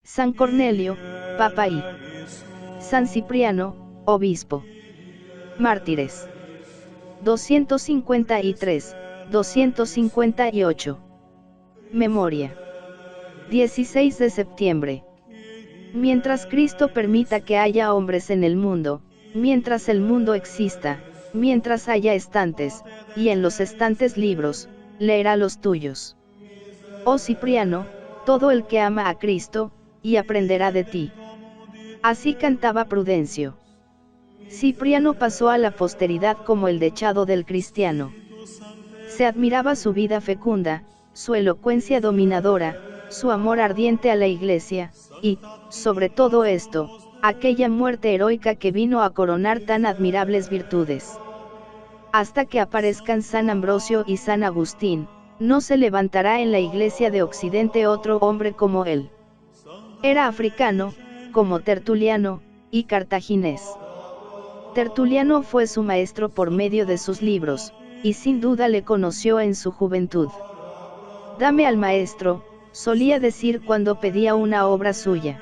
San Cornelio, Papa y San Cipriano, Obispo. Mártires. 253, 258. Memoria. 16 de septiembre. Mientras Cristo permita que haya hombres en el mundo, mientras el mundo exista, mientras haya estantes, y en los estantes libros, leerá los tuyos. Oh Cipriano, todo el que ama a Cristo, y aprenderá de ti. Así cantaba Prudencio. Cipriano pasó a la posteridad como el dechado del cristiano. Se admiraba su vida fecunda, su elocuencia dominadora, su amor ardiente a la Iglesia, y, sobre todo esto, aquella muerte heroica que vino a coronar tan admirables virtudes. Hasta que aparezcan San Ambrosio y San Agustín, no se levantará en la Iglesia de Occidente otro hombre como él. Era africano, como Tertuliano, y cartaginés. Tertuliano fue su maestro por medio de sus libros, y sin duda le conoció en su juventud. Dame al maestro, solía decir cuando pedía una obra suya.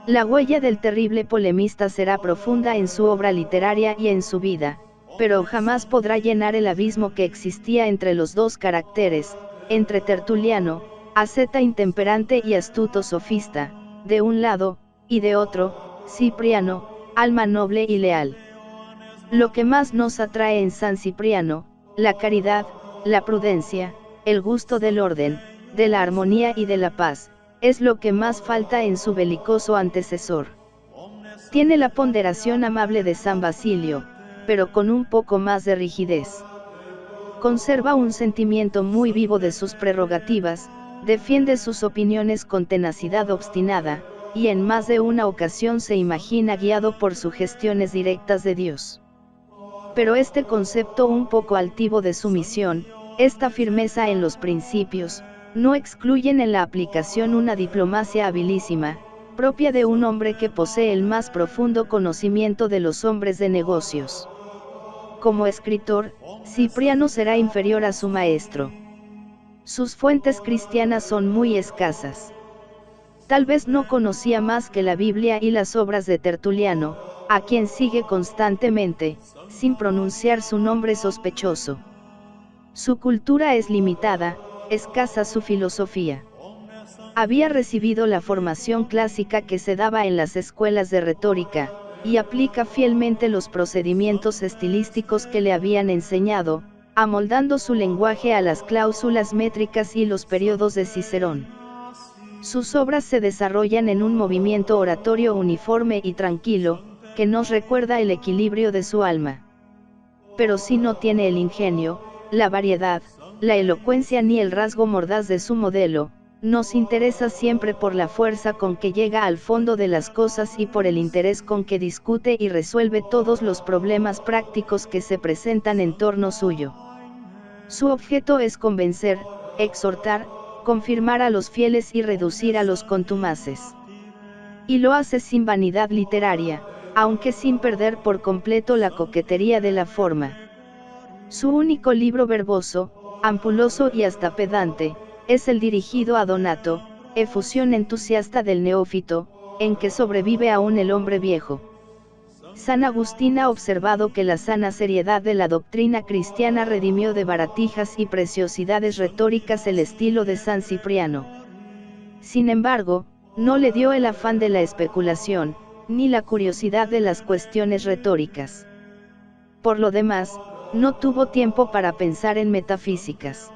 La huella del terrible polemista será profunda en su obra literaria y en su vida, pero jamás podrá llenar el abismo que existía entre los dos caracteres, entre Tertuliano, asceta intemperante y astuto sofista, de un lado, y de otro, Cipriano, alma noble y leal. Lo que más nos atrae en San Cipriano, la caridad, la prudencia, el gusto del orden, de la armonía y de la paz, es lo que más falta en su belicoso antecesor. Tiene la ponderación amable de San Basilio, pero con un poco más de rigidez. Conserva un sentimiento muy vivo de sus prerrogativas, defiende sus opiniones con tenacidad obstinada, y en más de una ocasión se imagina guiado por sugestiones directas de Dios. Pero este concepto un poco altivo de su misión, esta firmeza en los principios, no excluyen en la aplicación una diplomacia habilísima, propia de un hombre que posee el más profundo conocimiento de los hombres de negocios. Como escritor, Cipriano será inferior a su maestro. Sus fuentes cristianas son muy escasas. Tal vez no conocía más que la Biblia y las obras de Tertuliano, a quien sigue constantemente, sin pronunciar su nombre sospechoso. Su cultura es limitada, escasa su filosofía. Había recibido la formación clásica que se daba en las escuelas de retórica, y aplica fielmente los procedimientos estilísticos que le habían enseñado, amoldando su lenguaje a las cláusulas métricas y los periodos de Cicerón. Sus obras se desarrollan en un movimiento oratorio uniforme y tranquilo, que nos recuerda el equilibrio de su alma. Pero si no tiene el ingenio, la variedad, la elocuencia ni el rasgo mordaz de su modelo, nos interesa siempre por la fuerza con que llega al fondo de las cosas y por el interés con que discute y resuelve todos los problemas prácticos que se presentan en torno suyo. Su objeto es convencer, exhortar, confirmar a los fieles y reducir a los contumaces. Y lo hace sin vanidad literaria, aunque sin perder por completo la coquetería de la forma. Su único libro verboso, ampuloso y hasta pedante, es el dirigido a Donato, efusión entusiasta del neófito, en que sobrevive aún el hombre viejo. San Agustín ha observado que la sana seriedad de la doctrina cristiana redimió de baratijas y preciosidades retóricas el estilo de San Cipriano. Sin embargo, no le dio el afán de la especulación, ni la curiosidad de las cuestiones retóricas. Por lo demás, no tuvo tiempo para pensar en metafísicas.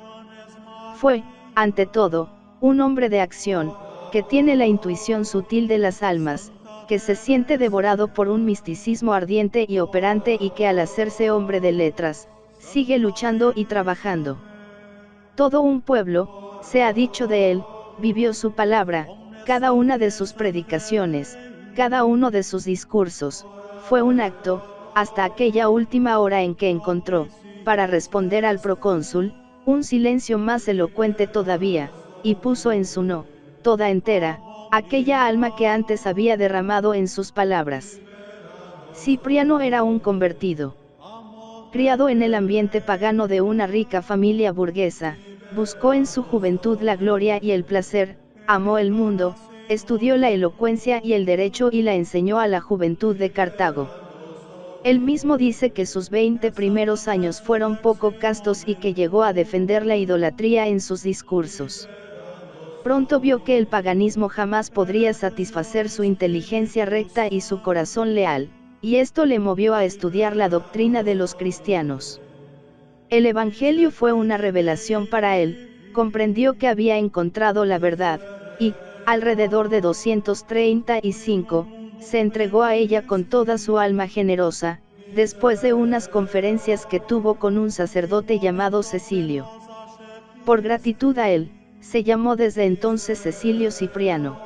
Fue, ante todo, un hombre de acción, que tiene la intuición sutil de las almas, que se siente devorado por un misticismo ardiente y operante y que al hacerse hombre de letras, sigue luchando y trabajando. Todo un pueblo, se ha dicho de él, vivió su palabra, cada una de sus predicaciones, cada uno de sus discursos, fue un acto, hasta aquella última hora en que encontró, para responder al procónsul, un silencio más elocuente todavía, y puso en su no, toda entera, aquella alma que antes había derramado en sus palabras. Cipriano era un convertido. Criado en el ambiente pagano de una rica familia burguesa, buscó en su juventud la gloria y el placer, amó el mundo, estudió la elocuencia y el derecho y la enseñó a la juventud de Cartago. Él mismo dice que sus 20 primeros años fueron poco castos y que llegó a defender la idolatría en sus discursos. Pronto vio que el paganismo jamás podría satisfacer su inteligencia recta y su corazón leal, y esto le movió a estudiar la doctrina de los cristianos. El Evangelio fue una revelación para él, comprendió que había encontrado la verdad, y, alrededor de 235, se entregó a ella con toda su alma generosa, después de unas conferencias que tuvo con un sacerdote llamado Cecilio. Por gratitud a él, se llamó desde entonces Cecilio Cipriano.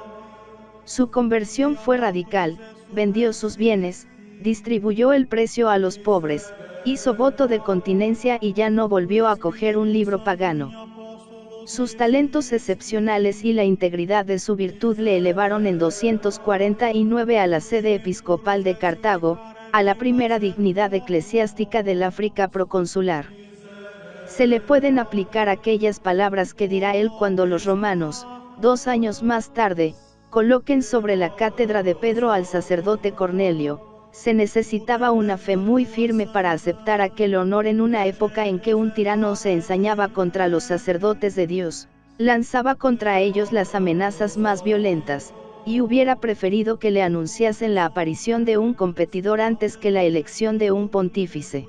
Su conversión fue radical, vendió sus bienes, distribuyó el precio a los pobres, hizo voto de continencia y ya no volvió a coger un libro pagano. Sus talentos excepcionales y la integridad de su virtud le elevaron en 249 a la sede episcopal de Cartago, a la primera dignidad eclesiástica del África proconsular. Se le pueden aplicar aquellas palabras que dirá él cuando los romanos, 2 años más tarde, coloquen sobre la cátedra de Pedro al sacerdote Cornelio: se necesitaba una fe muy firme para aceptar aquel honor en una época en que un tirano se ensañaba contra los sacerdotes de Dios, lanzaba contra ellos las amenazas más violentas, y hubiera preferido que le anunciasen la aparición de un competidor antes que la elección de un pontífice.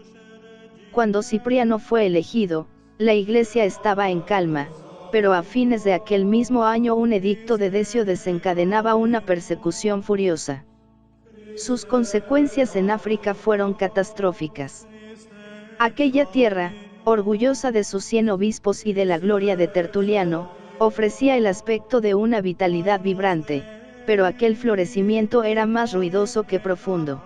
Cuando Cipriano fue elegido, la Iglesia estaba en calma, pero a fines de aquel mismo año un edicto de Decio desencadenaba una persecución furiosa. Sus consecuencias en África fueron catastróficas. Aquella tierra, orgullosa de sus 100 obispos y de la gloria de Tertuliano, ofrecía el aspecto de una vitalidad vibrante, pero aquel florecimiento era más ruidoso que profundo.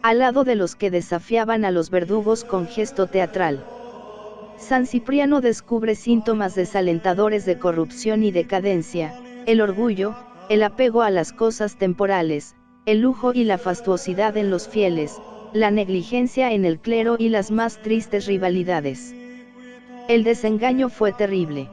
Al lado de los que desafiaban a los verdugos con gesto teatral, San Cipriano descubre síntomas desalentadores de corrupción y decadencia: el orgullo, el apego a las cosas temporales, el lujo y la fastuosidad en los fieles, la negligencia en el clero y las más tristes rivalidades. El desengaño fue terrible.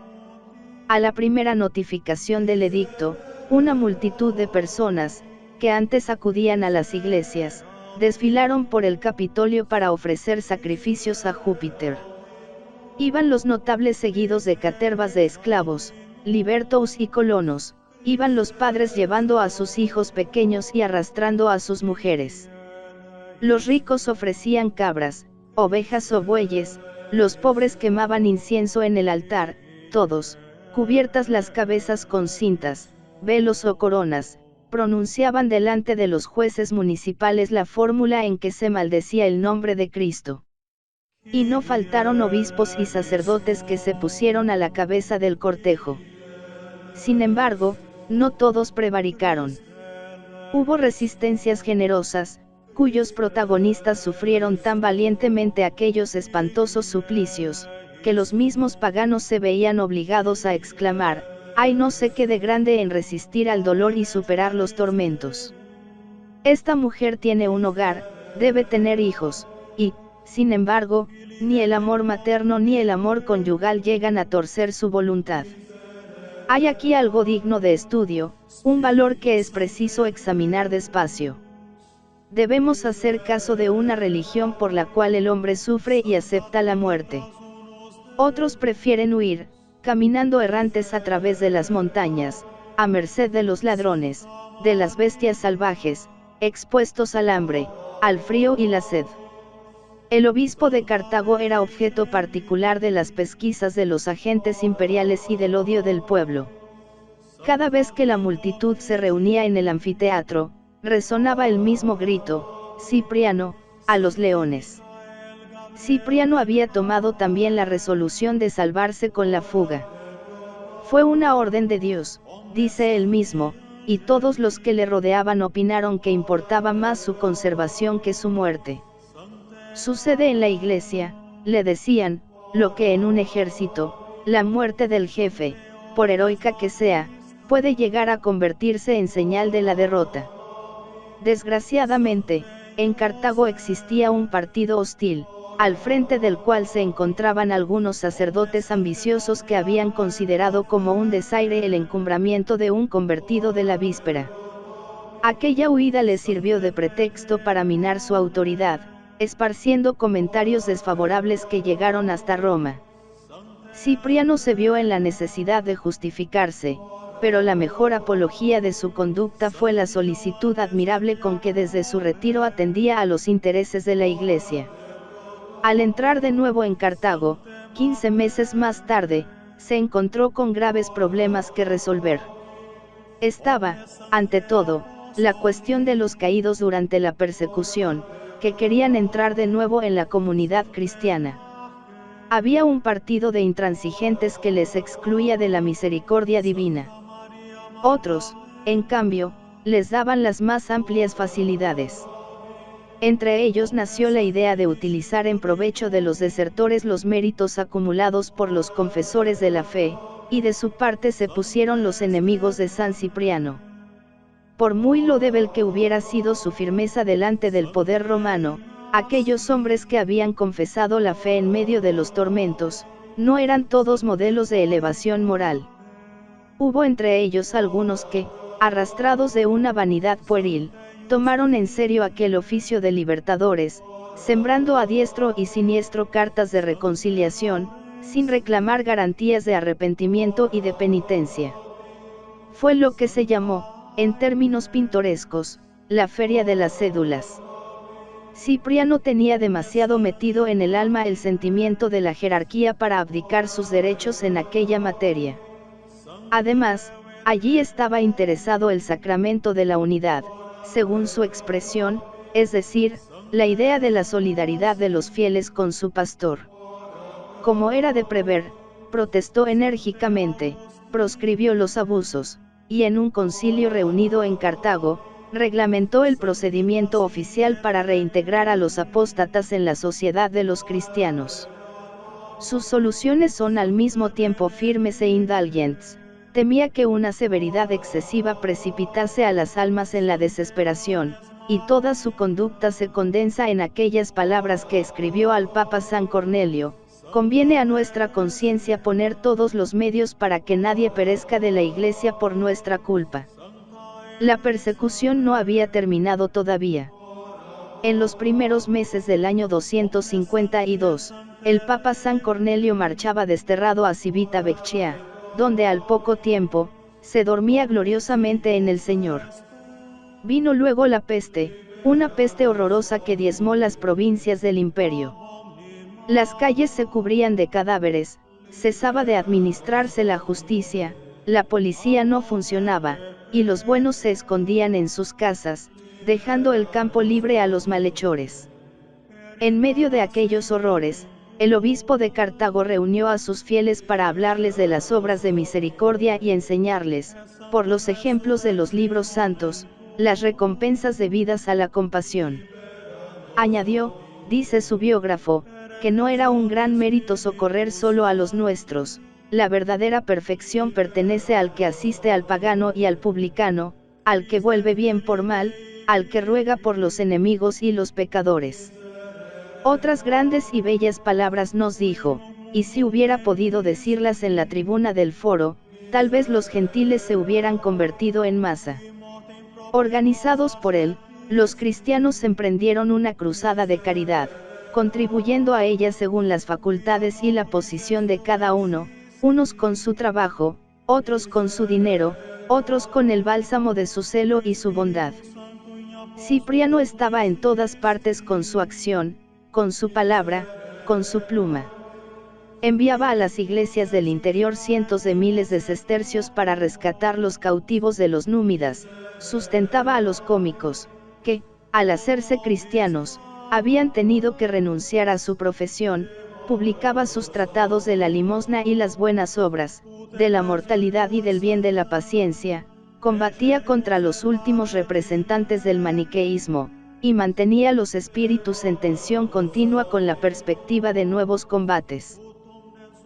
A la primera notificación del edicto, una multitud de personas, que antes acudían a las iglesias, desfilaron por el Capitolio para ofrecer sacrificios a Júpiter. Iban los notables seguidos de catervas de esclavos, libertos y colonos, iban los padres llevando a sus hijos pequeños y arrastrando a sus mujeres. Los ricos ofrecían cabras, ovejas o bueyes, los pobres quemaban incienso en el altar, todos, cubiertas las cabezas con cintas, velos o coronas, pronunciaban delante de los jueces municipales la fórmula en que se maldecía el nombre de Cristo. Y no faltaron obispos y sacerdotes que se pusieron a la cabeza del cortejo. Sin embargo, no todos prevaricaron. Hubo resistencias generosas, cuyos protagonistas sufrieron tan valientemente aquellos espantosos suplicios, que los mismos paganos se veían obligados a exclamar: «Hay no sé qué de grande en resistir al dolor y superar los tormentos. Esta mujer tiene un hogar, debe tener hijos, y, sin embargo, ni el amor materno ni el amor conyugal llegan a torcer su voluntad». Hay aquí algo digno de estudio, un valor que es preciso examinar despacio. Debemos hacer caso de una religión por la cual el hombre sufre y acepta la muerte. Otros prefieren huir, caminando errantes a través de las montañas, a merced de los ladrones, de las bestias salvajes, expuestos al hambre, al frío y la sed. El obispo de Cartago era objeto particular de las pesquisas de los agentes imperiales y del odio del pueblo. Cada vez que la multitud se reunía en el anfiteatro, resonaba el mismo grito: «Cipriano, a los leones». Cipriano había tomado también la resolución de salvarse con la fuga. Fue una orden de Dios, dice él mismo, y todos los que le rodeaban opinaron que importaba más su conservación que su muerte. Sucede en la iglesia, le decían, lo que en un ejército, la muerte del jefe, por heroica que sea, puede llegar a convertirse en señal de la derrota. Desgraciadamente, en Cartago existía un partido hostil, al frente del cual se encontraban algunos sacerdotes ambiciosos que habían considerado como un desaire el encumbramiento de un convertido de la víspera. Aquella huida les sirvió de pretexto para minar su autoridad, esparciendo comentarios desfavorables que llegaron hasta Roma. Cipriano se vio en la necesidad de justificarse, pero la mejor apología de su conducta fue la solicitud admirable con que desde su retiro atendía a los intereses de la Iglesia. Al entrar de nuevo en Cartago, 15 meses más tarde, se encontró con graves problemas que resolver. Estaba, ante todo, la cuestión de los caídos durante la persecución, que querían entrar de nuevo en la comunidad cristiana. Había un partido de intransigentes que les excluía de la misericordia divina. Otros, en cambio, les daban las más amplias facilidades. Entre ellos nació la idea de utilizar en provecho de los desertores los méritos acumulados por los confesores de la fe, y de su parte se pusieron los enemigos de San Cipriano. Por muy loable que hubiera sido su firmeza delante del poder romano, aquellos hombres que habían confesado la fe en medio de los tormentos, no eran todos modelos de elevación moral. Hubo entre ellos algunos que, arrastrados de una vanidad pueril, tomaron en serio aquel oficio de libertadores, sembrando a diestro y siniestro cartas de reconciliación, sin reclamar garantías de arrepentimiento y de penitencia. Fue lo que se llamó, en términos pintorescos, la feria de las cédulas. Cipriano tenía demasiado metido en el alma el sentimiento de la jerarquía para abdicar sus derechos en aquella materia. Además, allí estaba interesado el sacramento de la unidad, según su expresión, es decir, la idea de la solidaridad de los fieles con su pastor. Como era de prever, protestó enérgicamente, proscribió los abusos, y en un concilio reunido en Cartago, reglamentó el procedimiento oficial para reintegrar a los apóstatas en la sociedad de los cristianos. Sus soluciones son al mismo tiempo firmes e indulgentes. Temía que una severidad excesiva precipitase a las almas en la desesperación, y toda su conducta se condensa en aquellas palabras que escribió al Papa San Cornelio: conviene a nuestra conciencia poner todos los medios para que nadie perezca de la Iglesia por nuestra culpa. La persecución no había terminado todavía. En los primeros meses del año 252, el Papa San Cornelio marchaba desterrado a Civita Vecchia, donde al poco tiempo, se dormía gloriosamente en el Señor. Vino luego la peste, una peste horrorosa que diezmó las provincias del imperio. Las calles se cubrían de cadáveres, cesaba de administrarse la justicia, la policía no funcionaba, y los buenos se escondían en sus casas, dejando el campo libre a los malhechores. En medio de aquellos horrores, el obispo de Cartago reunió a sus fieles para hablarles de las obras de misericordia y enseñarles, por los ejemplos de los libros santos, las recompensas debidas a la compasión. Añadió, dice su biógrafo, que no era un gran mérito socorrer solo a los nuestros, la verdadera perfección pertenece al que asiste al pagano y al publicano, al que vuelve bien por mal, al que ruega por los enemigos y los pecadores. Otras grandes y bellas palabras nos dijo, y si hubiera podido decirlas en la tribuna del foro, tal vez los gentiles se hubieran convertido en masa. Organizados por él, los cristianos emprendieron una cruzada de caridad, contribuyendo a ella según las facultades y la posición de cada uno, unos con su trabajo, otros con su dinero, otros con el bálsamo de su celo y su bondad. Cipriano estaba en todas partes con su acción, con su palabra, con su pluma. Enviaba a las iglesias del interior cientos de miles de sestercios para rescatar los cautivos de los númidas, sustentaba a los cómicos, que, al hacerse cristianos, habían tenido que renunciar a su profesión, publicaba sus tratados de la limosna y las buenas obras, de la mortalidad y del bien de la paciencia, combatía contra los últimos representantes del maniqueísmo, y mantenía los espíritus en tensión continua con la perspectiva de nuevos combates.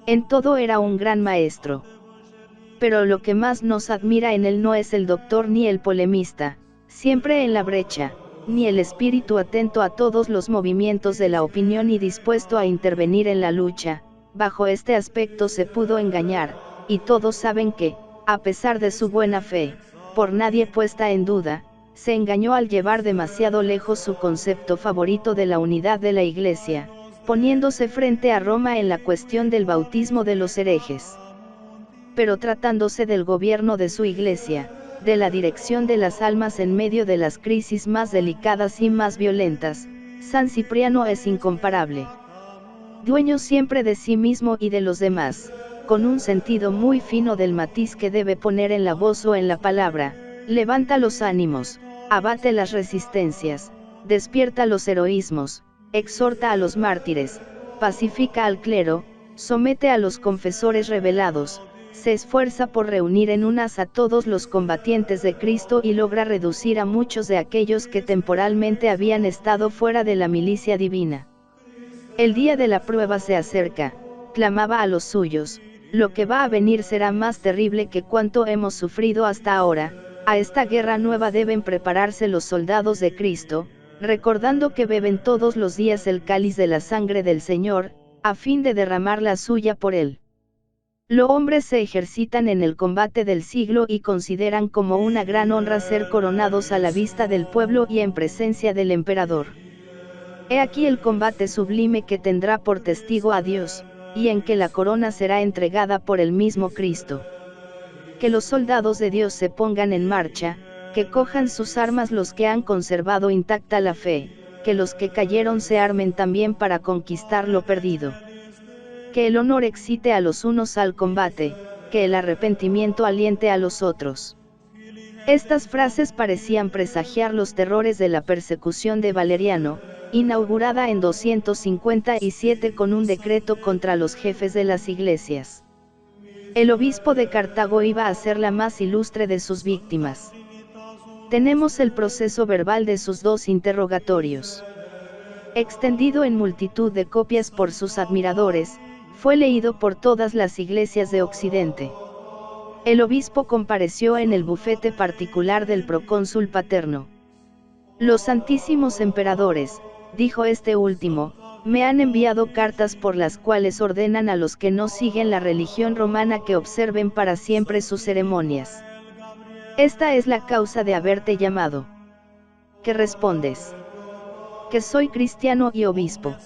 En todo era un gran maestro. Pero lo que más nos admira en él no es el doctor ni el polemista, siempre en la brecha, ni el espíritu atento a todos los movimientos de la opinión y dispuesto a intervenir en la lucha. Bajo este aspecto se pudo engañar, y todos saben que, a pesar de su buena fe, por nadie puesta en duda, se engañó al llevar demasiado lejos su concepto favorito de la unidad de la Iglesia, poniéndose frente a Roma en la cuestión del bautismo de los herejes. Pero tratándose del gobierno de su Iglesia, de la dirección de las almas en medio de las crisis más delicadas y más violentas, San Cipriano es incomparable. Dueño siempre de sí mismo y de los demás, con un sentido muy fino del matiz que debe poner en la voz o en la palabra, levanta los ánimos, abate las resistencias, despierta los heroísmos, exhorta a los mártires, pacifica al clero, somete a los confesores rebelados, se esfuerza por reunir en unas a todos los combatientes de Cristo y logra reducir a muchos de aquellos que temporalmente habían estado fuera de la milicia divina. El día de la prueba se acerca, clamaba a los suyos, lo que va a venir será más terrible que cuanto hemos sufrido hasta ahora. A esta guerra nueva deben prepararse los soldados de Cristo, recordando que beben todos los días el cáliz de la sangre del Señor, a fin de derramar la suya por él. Los hombres se ejercitan en el combate del siglo y consideran como una gran honra ser coronados a la vista del pueblo y en presencia del emperador. He aquí el combate sublime que tendrá por testigo a Dios, y en que la corona será entregada por el mismo Cristo. Que los soldados de Dios se pongan en marcha, que cojan sus armas los que han conservado intacta la fe, que los que cayeron se armen también para conquistar lo perdido. Que el honor excite a los unos al combate, que el arrepentimiento aliente a los otros. Estas frases parecían presagiar los terrores de la persecución de Valeriano, inaugurada en 257 con un decreto contra los jefes de las iglesias. El obispo de Cartago iba a ser la más ilustre de sus víctimas. Tenemos el proceso verbal de sus dos interrogatorios. Extendido en multitud de copias por sus admiradores, fue leído por todas las iglesias de Occidente. El obispo compareció en el bufete particular del procónsul Paterno. Los santísimos emperadores, dijo este último, me han enviado cartas por las cuales ordenan a los que no siguen la religión romana que observen para siempre sus ceremonias. Esta es la causa de haberte llamado. ¿Qué respondes? Que soy cristiano y obispo.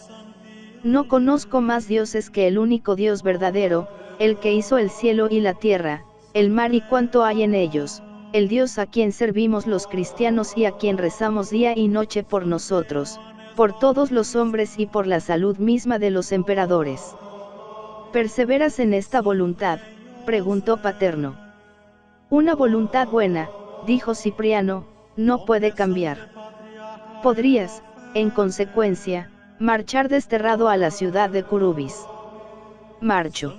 No conozco más dioses que el único Dios verdadero, el que hizo el cielo y la tierra, el mar y cuanto hay en ellos, el Dios a quien servimos los cristianos y a quien rezamos día y noche por nosotros, por todos los hombres y por la salud misma de los emperadores. ¿Perseveras en esta voluntad?, preguntó Paterno. Una voluntad buena, dijo Cipriano, no puede cambiar. Podrías, en consecuencia, marchar desterrado a la ciudad de Curubis. Marcho.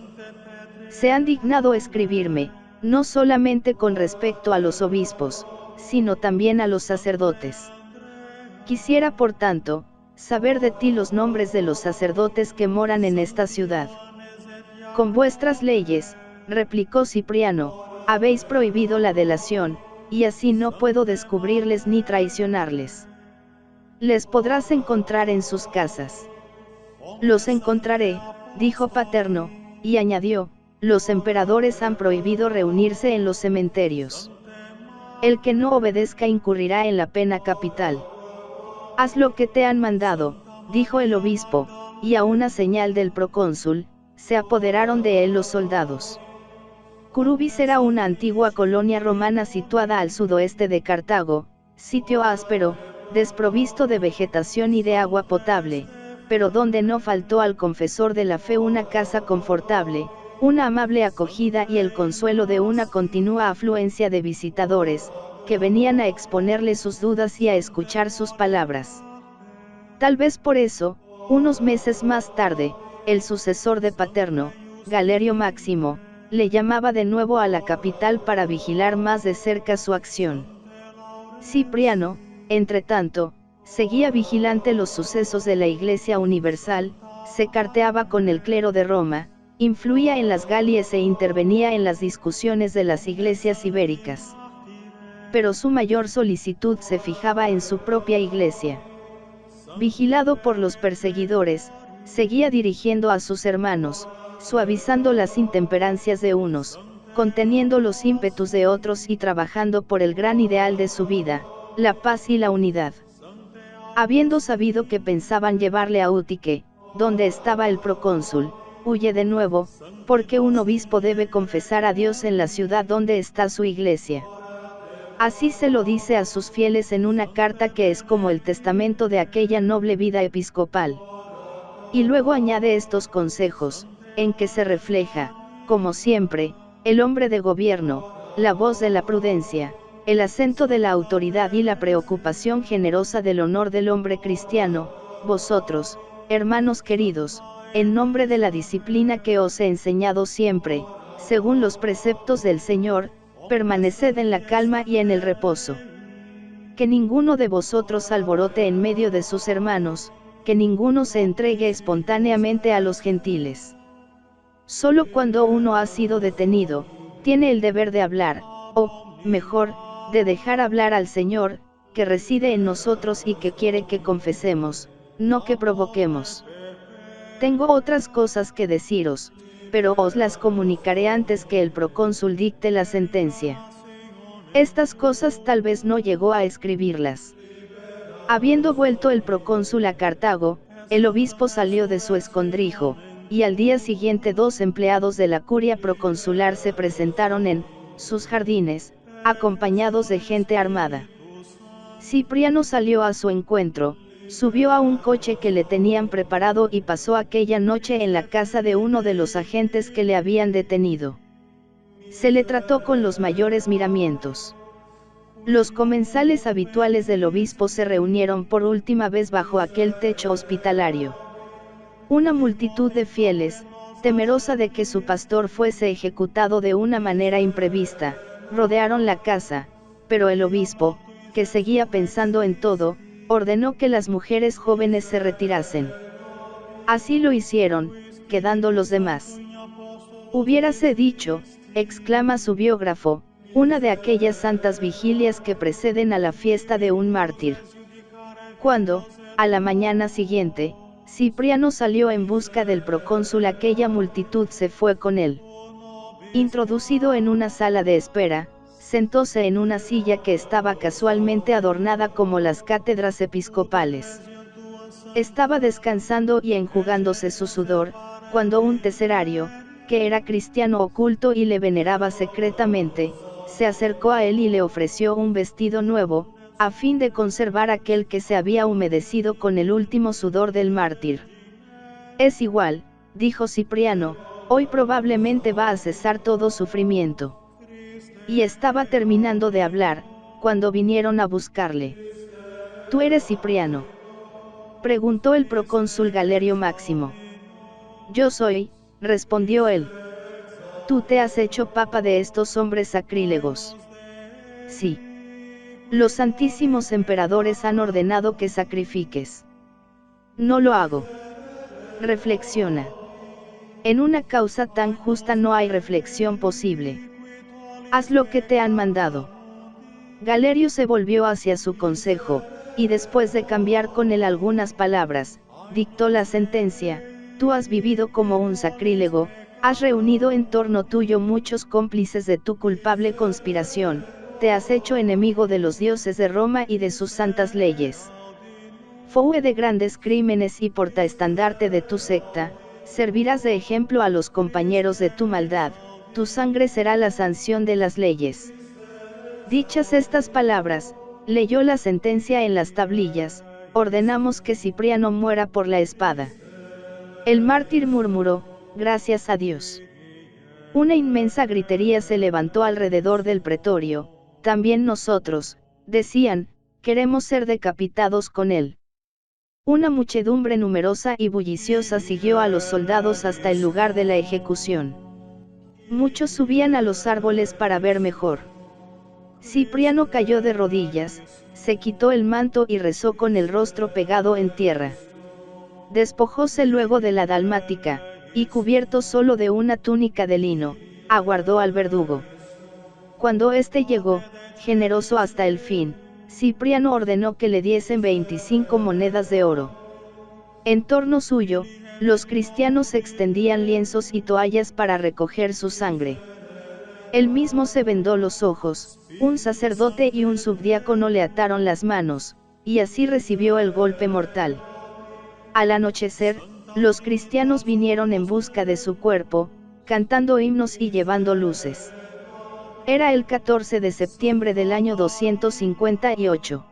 Se han dignado escribirme, no solamente con respecto a los obispos, sino también a los sacerdotes. Quisiera por tanto, saber de ti los nombres de los sacerdotes que moran en esta ciudad. Con vuestras leyes, replicó Cipriano, habéis prohibido la delación, y así no puedo descubrirles ni traicionarles. Les podrás encontrar en sus casas. Los encontraré, dijo Paterno, y añadió, los emperadores han prohibido reunirse en los cementerios. El que no obedezca incurrirá en la pena capital. Haz lo que te han mandado, dijo el obispo, y a una señal del procónsul, se apoderaron de él los soldados. Curubis era una antigua colonia romana situada al sudoeste de Cartago, sitio áspero, desprovisto de vegetación y de agua potable, pero donde no faltó al confesor de la fe una casa confortable, una amable acogida y el consuelo de una continua afluencia de visitadores, que venían a exponerle sus dudas y a escuchar sus palabras. Tal vez por eso, unos meses más tarde, el sucesor de Paterno, Galerio Máximo, le llamaba de nuevo a la capital para vigilar más de cerca su acción. Cipriano, entretanto, seguía vigilante los sucesos de la Iglesia Universal, se carteaba con el clero de Roma, influía en las Galias e intervenía en las discusiones de las iglesias ibéricas. pero su mayor solicitud se fijaba en su propia iglesia. Vigilado por los perseguidores, seguía dirigiendo a sus hermanos, suavizando las intemperancias de unos, conteniendo los ímpetus de otros y trabajando por el gran ideal de su vida, la paz y la unidad. Habiendo sabido que pensaban llevarle a Útique, donde estaba el procónsul, huye de nuevo, porque un obispo debe confesar a Dios en la ciudad donde está su iglesia. Así se lo dice a sus fieles en una carta que es como el testamento de aquella noble vida episcopal. Y luego añade estos consejos, en que se refleja, como siempre, el hombre de gobierno, la voz de la prudencia, el acento de la autoridad y la preocupación generosa del honor del hombre cristiano. Vosotros, hermanos queridos, en nombre de la disciplina que os he enseñado siempre, según los preceptos del Señor, permaneced en la calma y en el reposo. Que ninguno de vosotros alborote en medio de sus hermanos, que ninguno se entregue espontáneamente a los gentiles. Solo cuando uno ha sido detenido, tiene el deber de hablar, o, mejor, de dejar hablar al Señor, que reside en nosotros y que quiere que confesemos, no que provoquemos. Tengo otras cosas que deciros, pero os las comunicaré antes que el procónsul dicte la sentencia. Estas cosas tal vez no llegó a escribirlas. Habiendo vuelto el procónsul a Cartago, el obispo salió de su escondrijo, y al día siguiente 2 empleados de la curia proconsular se presentaron en sus jardines, acompañados de gente armada. Cipriano salió a su encuentro, subió a un coche que le tenían preparado y pasó aquella noche en la casa de uno de los agentes que le habían detenido. Se le trató con los mayores miramientos. Los comensales habituales del obispo se reunieron por última vez bajo aquel techo hospitalario. Una multitud de fieles, temerosa de que su pastor fuese ejecutado de una manera imprevista, rodearon la casa, pero el obispo, que seguía pensando en todo, ordenó que las mujeres jóvenes se retirasen. Así lo hicieron, quedando los demás. Hubiérase dicho, exclama su biógrafo, una de aquellas santas vigilias que preceden a la fiesta de un mártir. Cuando, a la mañana siguiente, Cipriano salió en busca del procónsul, aquella multitud se fue con él. Introducido en una sala de espera, sentóse en una silla que estaba casualmente adornada como las cátedras episcopales. Estaba descansando y enjugándose su sudor, cuando un teserario, que era cristiano oculto y le veneraba secretamente, se acercó a él y le ofreció un vestido nuevo, a fin de conservar aquel que se había humedecido con el último sudor del mártir. Es igual, dijo Cipriano, hoy probablemente va a cesar todo sufrimiento. Y estaba terminando de hablar, cuando vinieron a buscarle. ¿Tú eres Cipriano?, preguntó el procónsul Galerio Máximo. Yo soy, respondió él. ¿Tú te has hecho papa de estos hombres sacrílegos? Sí. Los santísimos emperadores han ordenado que sacrifiques. No lo hago. Reflexiona. En una causa tan justa no hay reflexión posible. Haz lo que te han mandado. Galerio se volvió hacia su consejo, y después de cambiar con él algunas palabras, dictó la sentencia: tú has vivido como un sacrílego, has reunido en torno tuyo muchos cómplices de tu culpable conspiración, te has hecho enemigo de los dioses de Roma y de sus santas leyes. Fue de grandes crímenes y portaestandarte de tu secta, servirás de ejemplo a los compañeros de tu maldad, tu sangre será la sanción de las leyes. Dichas estas palabras, leyó la sentencia en las tablillas: ordenamos que Cipriano muera por la espada. El mártir murmuró: gracias a Dios. Una inmensa gritería se levantó alrededor del pretorio. También nosotros, decían, queremos ser decapitados con él. Una muchedumbre numerosa y bulliciosa siguió a los soldados hasta el lugar de la ejecución. Muchos subían a los árboles para ver mejor. Cipriano cayó de rodillas, se quitó el manto y rezó con el rostro pegado en tierra. Despojóse luego de la dalmática, y cubierto solo de una túnica de lino, aguardó al verdugo. Cuando éste llegó, generoso hasta el fin, Cipriano ordenó que le diesen 25 monedas de oro. En torno suyo, los cristianos extendían lienzos y toallas para recoger su sangre. Él mismo se vendó los ojos, un sacerdote y un subdiácono le ataron las manos, y así recibió el golpe mortal. Al anochecer, los cristianos vinieron en busca de su cuerpo, cantando himnos y llevando luces. Era el 14 de septiembre del año 258.